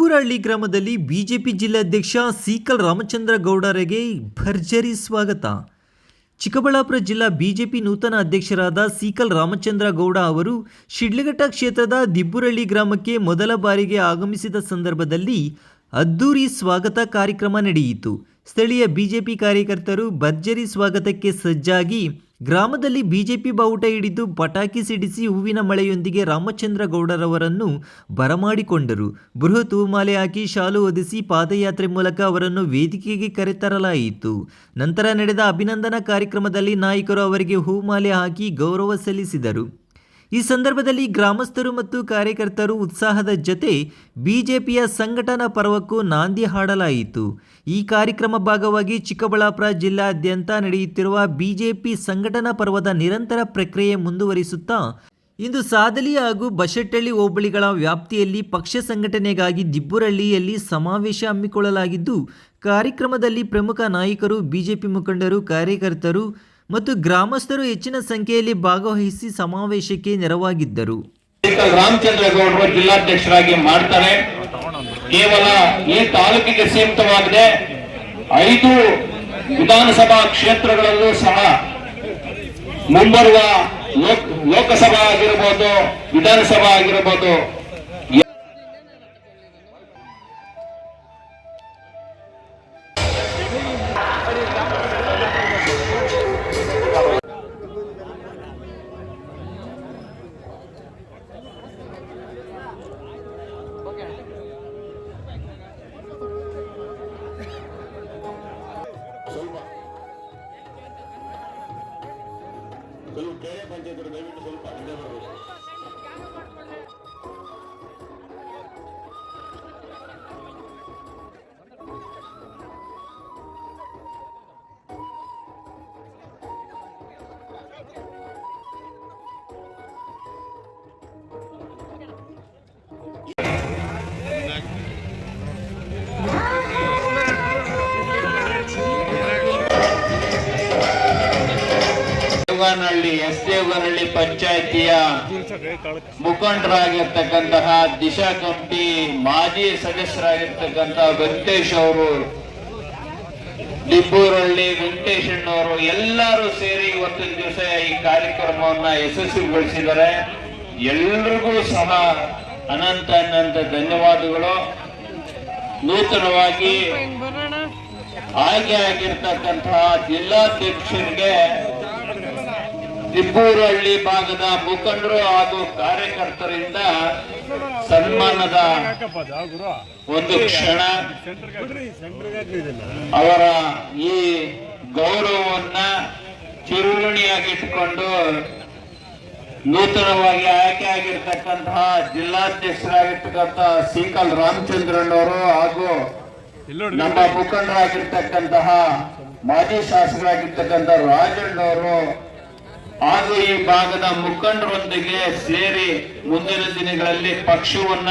ದಿಬ್ಬೂರಹಳ್ಳಿ ಗ್ರಾಮದಲ್ಲಿ ಬಿಜೆಪಿ ಜಿಲ್ಲಾಧ್ಯಕ್ಷ ಸೀಕಲ್ ರಾಮಚಂದ್ರ ಗೌಡರಿಗೆ ಭರ್ಜರಿ ಸ್ವಾಗತ. ಚಿಕ್ಕಬಳ್ಳಾಪುರ ಜಿಲ್ಲಾ ಬಿಜೆಪಿ ನೂತನ ಅಧ್ಯಕ್ಷರಾದ ಸೀಕಲ್ ರಾಮಚಂದ್ರ ಗೌಡ ಅವರು ಶಿಡ್ಲಘಟ್ಟ ಕ್ಷೇತ್ರದ ದಿಬ್ಬೂರಹಳ್ಳಿ ಗ್ರಾಮಕ್ಕೆ ಮೊದಲ ಬಾರಿಗೆ ಆಗಮಿಸಿದ ಸಂದರ್ಭದಲ್ಲಿ ಅದ್ದೂರಿ ಸ್ವಾಗತ ಕಾರ್ಯಕ್ರಮ ನಡೆಯಿತು. ಸ್ಥಳೀಯ ಬಿಜೆಪಿ ಕಾರ್ಯಕರ್ತರು ಭರ್ಜರಿ ಸ್ವಾಗತಕ್ಕೆ ಸಜ್ಜಾಗಿ ಗ್ರಾಮದಲ್ಲಿ ಬಿಜೆಪಿ ಬಾವುಟ ಹಿಡಿದು ಪಟಾಕಿ ಸಿಡಿಸಿ ಹೂವಿನ ಮಳೆಯೊಂದಿಗೆ ರಾಮಚಂದ್ರ ಗೌಡರವರನ್ನು ಬರಮಾಡಿಕೊಂಡರು. ಬೃಹತ್ ಹೂಮಾಲೆ ಹಾಕಿ ಶಾಲು ಹೊದಿಸಿ ಪಾದಯಾತ್ರೆ ಮೂಲಕ ಅವರನ್ನು ವೇದಿಕೆಗೆ ಕರೆತರಲಾಯಿತು. ನಂತರ ನಡೆದ ಅಭಿನಂದನಾ ಕಾರ್ಯಕ್ರಮದಲ್ಲಿ ನಾಯಕರು ಅವರಿಗೆ ಹೂಮಾಲೆ ಹಾಕಿ ಗೌರವ ಸಲ್ಲಿಸಿದರು. ಈ ಸಂದರ್ಭದಲ್ಲಿ ಗ್ರಾಮಸ್ಥರು ಮತ್ತು ಕಾರ್ಯಕರ್ತರು ಉತ್ಸಾಹದ ಜತೆ ಬಿಜೆಪಿಯ ಸಂಘಟನಾ ಪರ್ವಕ್ಕೂ ನಾಂದಿ ಹಾಡಲಾಯಿತು. ಈ ಕಾರ್ಯಕ್ರಮ ಭಾಗವಾಗಿ ಚಿಕ್ಕಬಳ್ಳಾಪುರ ಜಿಲ್ಲಾದ್ಯಂತ ನಡೆಯುತ್ತಿರುವ ಬಿಜೆಪಿ ಸಂಘಟನಾ ಪರ್ವದ ನಿರಂತರ ಪ್ರಕ್ರಿಯೆ ಮುಂದುವರಿಸುತ್ತಾ ಇಂದು ಸಾದಲಿ ಹಾಗೂ ಬಶೆಟ್ಟಹಳ್ಳಿ ಹೋಬಳಿಗಳ ವ್ಯಾಪ್ತಿಯಲ್ಲಿ ಪಕ್ಷ ಸಂಘಟನೆಗಾಗಿ ದಿಬ್ಬೂರಹಳ್ಳಿಯಲ್ಲಿ ಸಮಾವೇಶ ಹಮ್ಮಿಕೊಳ್ಳಲಾಗಿದ್ದು, ಕಾರ್ಯಕ್ರಮದಲ್ಲಿ ಪ್ರಮುಖ ನಾಯಕರು, ಬಿಜೆಪಿ ಮುಖಂಡರು, ಕಾರ್ಯಕರ್ತರು ಮತ್ತು ಗ್ರಾಮಸ್ಥರು ಹೆಚ್ಚಿನ ಸಂಖ್ಯೆಯಲ್ಲಿ ಭಾಗವಹಿಸಿ ಸಮಾವೇಶಕ್ಕೆ ನೆರವಾಗಿದ್ದರು. ರಾಮಚಂದ್ರ ಗೌಡರು ಜಿಲ್ಲಾಧ್ಯಕ್ಷರಾಗಿ ಮಾಡ್ತಾರೆ. ಕೇವಲ ಈ ತಾಲೂಕಿಗೆ ಸೀಮಿತವಾಗಿದೆ. 5 ವಿಧಾನಸಭಾ ಕ್ಷೇತ್ರಗಳಲ್ಲೂ ಸಹ ಮುಂಬರುವ ಲೋಕಸಭಾ ಆಗಿರಬಹುದು, ವಿಧಾನಸಭಾ ಆಗಿರಬಹುದು, ಬೇರೆ ಪಂಚಾಯತ್ ದಯವಿಟ್ಟು ಸ್ವಲ್ಪ ಹಿಂದೆ ಬರಬೇಕು. ದೇವನಹಳ್ಳಿ ಪಂಚಾಯಿತಿಯ ಮುಖಂಡರಾಗಿರ್ತಕ್ಕಂತಹ ದಿಶಾ ಕಮಿಟಿ ಮಾಜಿ ಸದಸ್ಯರಾಗಿರ್ತಕ್ಕಂತಹ ವೆಂಕಟೇಶ್ ಅವರು, ದಿಬ್ಬೂರಹಳ್ಳಿ ವೆಂಕಟೇಶಣ್ಣವರು ಎಲ್ಲರೂ ಸೇರಿ ಇವತ್ತಿನ ದಿವಸ ಈ ಕಾರ್ಯಕ್ರಮವನ್ನ ಯಶಸ್ವಿಗೊಳಿಸಿದ್ದಾರೆ. ಎಲ್ಲರಿಗೂ ಸಹ ಅನಂತ ಧನ್ಯವಾದಗಳು. ನೂತನವಾಗಿ ಆಯ್ಕೆ ಆಗಿರ್ತಕ್ಕಂತಹ ಜಿಲ್ಲಾಧ್ಯಕ್ಷರಿಗೆ ದಿಬ್ಬೂರಹಳ್ಳಿ ಭಾಗದ ಮುಖಂಡರು ಹಾಗೂ ಕಾರ್ಯಕರ್ತರಿಂದ ಸನ್ಮಾನದ ಒಂದು ಕ್ಷಣ. ಅವರ ಈ ಗೌರವವನ್ನ ಚಿರುಣಿಯಾಗಿಟ್ಟುಕೊಂಡು ನೂತನವಾಗಿ ಆಯ್ಕೆ ಆಗಿರ್ತಕ್ಕಂತಹ ಜಿಲ್ಲಾಧ್ಯಕ್ಷರಾಗಿರ್ತಕ್ಕಂತಹ ಸೀಕಲ್ ರಾಮಚಂದ್ರಣ್ಣವರು ಹಾಗೂ ನಮ್ಮ ಮುಖಂಡರಾಗಿರ್ತಕ್ಕಂತಹ ಮಾಜಿ ಶಾಸಕರಾಗಿರ್ತಕ್ಕಂತಹ ರಾಜಣ್ಣವರು ಹಾಗೂ ಈ ಭಾಗದ ಮುಖಂಡರೊಂದಿಗೆ ಸೇರಿ ಮುಂದಿನ ದಿನಗಳಲ್ಲಿ ಪಕ್ಷವನ್ನ